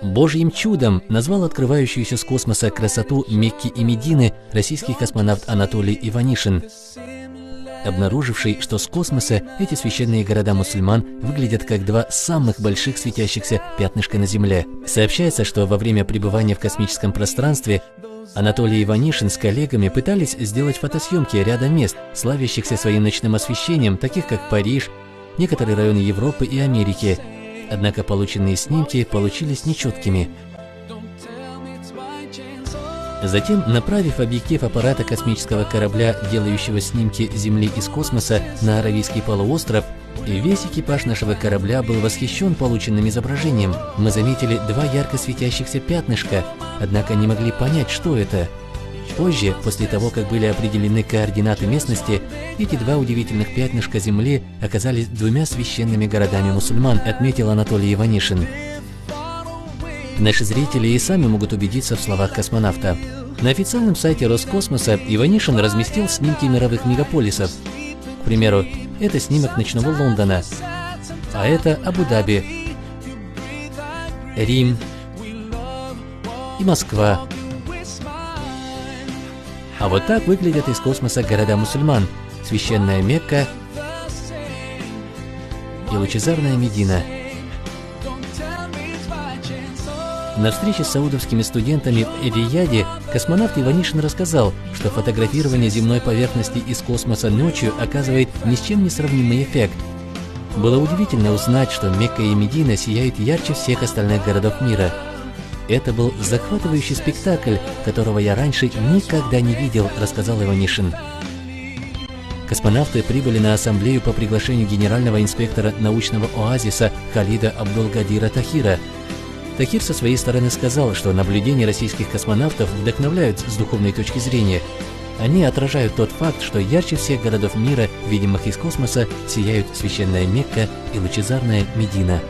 Божьим чудом назвал открывающуюся с космоса красоту Мекки и Медины российский космонавт Анатолий Иванишин, обнаруживший, что с космоса эти священные города мусульман выглядят как два самых больших светящихся пятнышка на Земле. Сообщается, что во время пребывания в космическом пространстве Анатолий Иванишин с коллегами пытались сделать фотосъемки ряда мест, славящихся своим ночным освещением, таких как Париж, некоторые районы Европы и Америки. Однако полученные снимки получились нечеткими. Затем, направив объектив аппарата космического корабля, делающего снимки Земли из космоса, на Аравийский полуостров, весь экипаж нашего корабля был восхищен полученным изображением. Мы заметили два ярко светящихся пятнышка, однако не могли понять, что это. Позже, после того, как были определены координаты местности, эти два удивительных пятнышка Земли оказались двумя священными городами мусульман, отметил Анатолий Иванишин. Наши зрители и сами могут убедиться в словах космонавта. На официальном сайте Роскосмоса Иванишин разместил снимки мировых мегаполисов. К примеру, это снимок ночного Лондона, а это Абу-Даби, Рим и Москва. А вот так выглядят из космоса города мусульман: священная Мекка и лучезарная Медина. На встрече с саудовскими студентами в Рияде космонавт Иванишин рассказал, что фотографирование земной поверхности из космоса ночью оказывает ни с чем не сравнимый эффект. Было удивительно узнать, что Мекка и Медина сияют ярче всех остальных городов мира. Это был захватывающий спектакль, которого я раньше никогда не видел, рассказал Иванишин. Космонавты прибыли на ассамблею по приглашению генерального инспектора научного оазиса Халида Абдулгадира Тахира. Тахир со своей стороны сказал, что наблюдения российских космонавтов вдохновляют с духовной точки зрения. Они отражают тот факт, что ярче всех городов мира, видимых из космоса, сияют священная Мекка и лучезарная Медина.